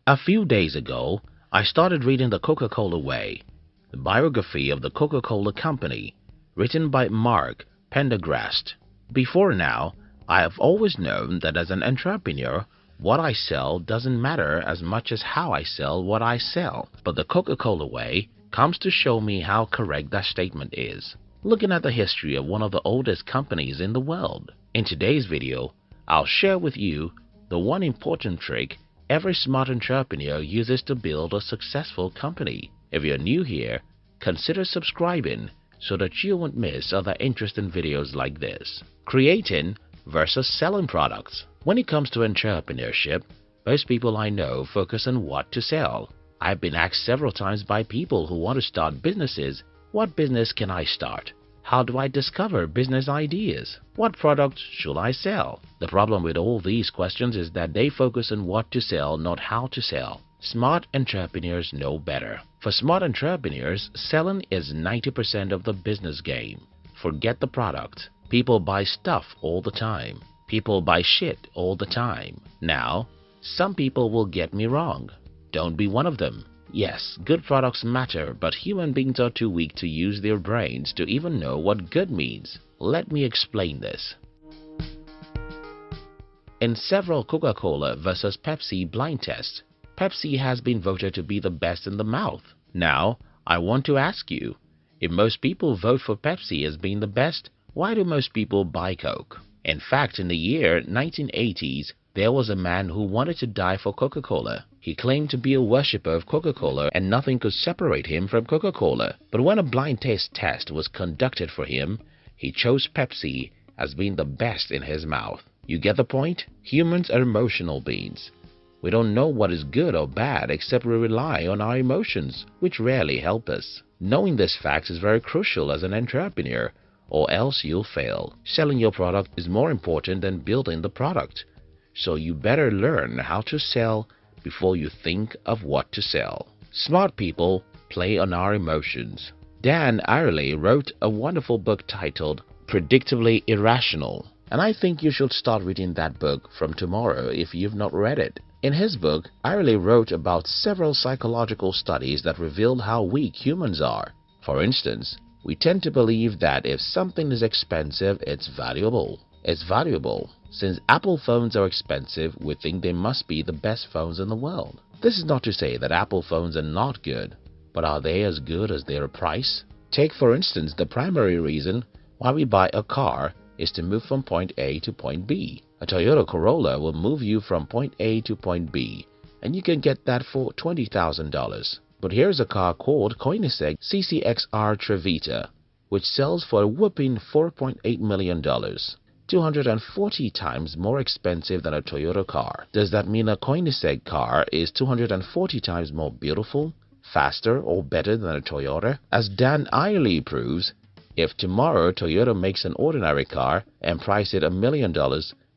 A few days ago, I started reading The Coca-Cola Way, the biography of the Coca-Cola Company, written by Mark Pendergrast. Before now, I have always known that as an entrepreneur, what I sell doesn't matter as much as how I sell what I sell. But The Coca-Cola Way comes to show me how correct that statement is. Looking at the history of one of the oldest companies in the world. In today's video, I'll share with you the one important trick every smart entrepreneur uses to build a successful company. If you're new here, consider subscribing so that you won't miss other interesting videos like this. Creating versus selling products. When it comes to entrepreneurship, most people I know focus on what to sell. I've been asked several times by people who want to start businesses, what business can I start? How do I discover business ideas? What products should I sell? The problem with all these questions is that they focus on what to sell, not how to sell. Smart entrepreneurs know better. For smart entrepreneurs, selling is 90% of the business game. Forget the product. People buy stuff all the time. People buy shit all the time. Now, some people will get me wrong. Don't be one of them. Yes, good products matter, but human beings are too weak to use their brains to even know what good means. Let me explain this. In several Coca-Cola versus Pepsi blind tests, Pepsi has been voted to be the best in the mouth. Now, I want to ask you, if most people vote for Pepsi as being the best, why do most people buy Coke? In fact, in the year 1980s, there was a man who wanted to die for Coca-Cola. He claimed to be a worshipper of Coca-Cola and nothing could separate him from Coca-Cola. But when a blind taste test was conducted for him, he chose Pepsi as being the best in his mouth. You get the point? Humans are emotional beings. We don't know what is good or bad except we rely on our emotions, which rarely help us. Knowing this fact is very crucial as an entrepreneur, or else you'll fail. Selling your product is more important than building the product. So you better learn how to sell before you think of what to sell. Smart people play on our emotions. Dan Ariely wrote a wonderful book titled Predictably Irrational, and I think you should start reading that book from tomorrow if you've not read it. In his book, Ariely wrote about several psychological studies that revealed how weak humans are. For instance, we tend to believe that if something is expensive, it's valuable. It's valuable. Since Apple phones are expensive, we think they must be the best phones in the world. This is not to say that Apple phones are not good, but are they as good as their price? Take for instance the primary reason why we buy a car is to move from point A to point B. A Toyota Corolla will move you from point A to point B, and you can get that for $20,000. But here's a car called Koenigsegg CCXR Trevita, which sells for a whopping $4.8 million. 240 times more expensive than a Toyota car. Does that mean a Koenigsegg car is 240 times more beautiful, faster, or better than a Toyota? As Dan Ariely proves, if tomorrow Toyota makes an ordinary car and price it $1 million,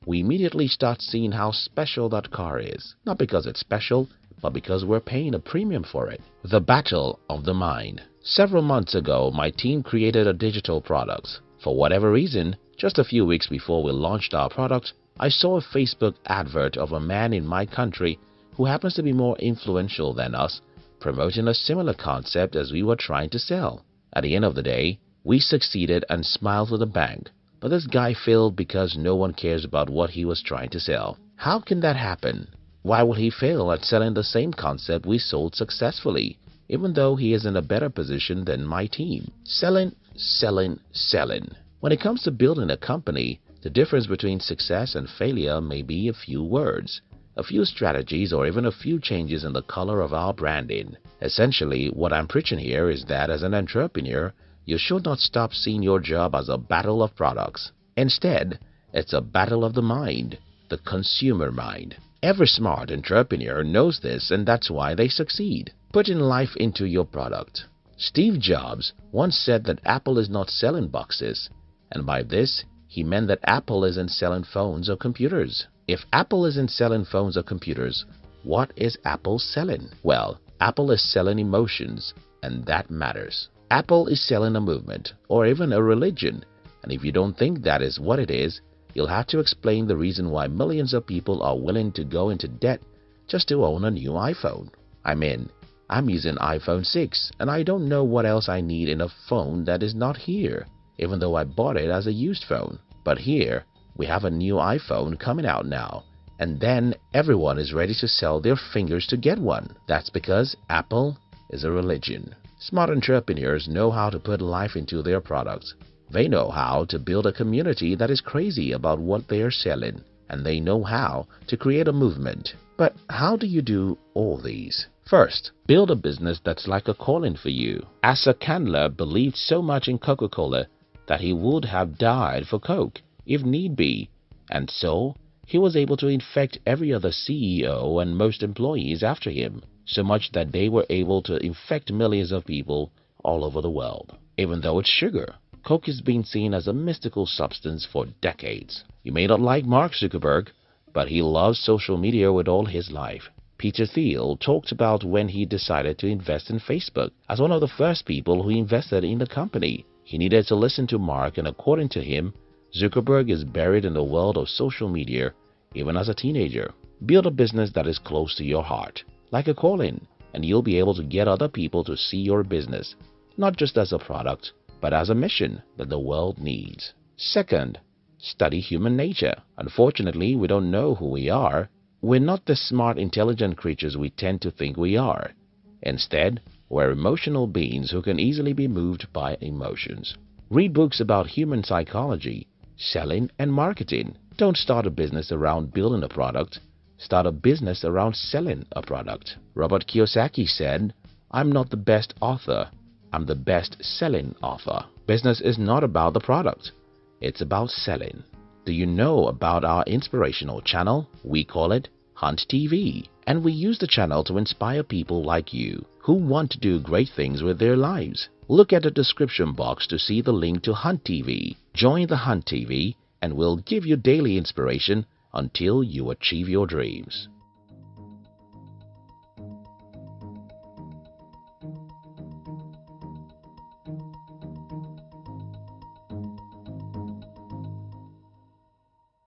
we immediately start seeing how special that car is. Not because it's special, but because we're paying a premium for it. The battle of the mind. Several months ago, my team created a digital product. For whatever reason, just a few weeks before we launched our product, I saw a Facebook advert of a man in my country who happens to be more influential than us, promoting a similar concept as we were trying to sell. At the end of the day, we succeeded and smiled with a bang. But this guy failed because no one cares about what he was trying to sell. How can that happen? Why will he fail at selling the same concept we sold successfully, even though he is in a better position than my team? Selling, selling, selling. When it comes to building a company, the difference between success and failure may be a few words, a few strategies, or even a few changes in the color of our branding. Essentially, what I'm preaching here is that as an entrepreneur, you should not stop seeing your job as a battle of products. Instead, it's a battle of the mind, the consumer mind. Every smart entrepreneur knows this, and that's why they succeed. Putting life into your product. Steve Jobs once said that Apple is not selling boxes, and by this, he meant that Apple isn't selling phones or computers. If Apple isn't selling phones or computers, what is Apple selling? Well, Apple is selling emotions, and that matters. Apple is selling a movement, or even a religion, and if you don't think that is what it is, you'll have to explain the reason why millions of people are willing to go into debt just to own a new iPhone. I mean, I'm using iPhone 6 and I don't know what else I need in a phone that is not here, even though I bought it as a used phone. But here, we have a new iPhone coming out now, and then everyone is ready to sell their fingers to get one. That's because Apple is a religion. Smart entrepreneurs know how to put life into their products. They know how to build a community that is crazy about what they are selling, and they know how to create a movement. But how do you do all these? First, build a business that's like a calling for you. Asa Candler believed so much in Coca-Cola that he would have died for Coke if need be, and so he was able to infect every other CEO and most employees after him, so much that they were able to infect millions of people all over the world. Even though it's sugar, Coke has been seen as a mystical substance for decades. You may not like Mark Zuckerberg, but he loves social media with all his life. Peter Thiel talked about when he decided to invest in Facebook as one of the first people who invested in the company. He needed to listen to Mark, and according to him, Zuckerberg is buried in the world of social media even as a teenager. Build a business that is close to your heart, like a calling, and you'll be able to get other people to see your business, not just as a product, but as a mission that the world needs. Second, study human nature. Unfortunately, we don't know who we are. We're not the smart, intelligent creatures we tend to think we are. Instead, we're emotional beings who can easily be moved by emotions. Read books about human psychology, selling, and marketing. Don't start a business around building a product. Start a business around selling a product. Robert Kiyosaki said, "I'm not the best author. I'm the best-selling author." Business is not about the product. It's about selling. Do you know about our Inspirational channel? We call it Hunt TV, and we use the channel to inspire people like you who want to do great things with their lives. Look at the description box to see the link to Hunt TV. Join the Hunt TV and we'll give you daily inspiration until you achieve your dreams.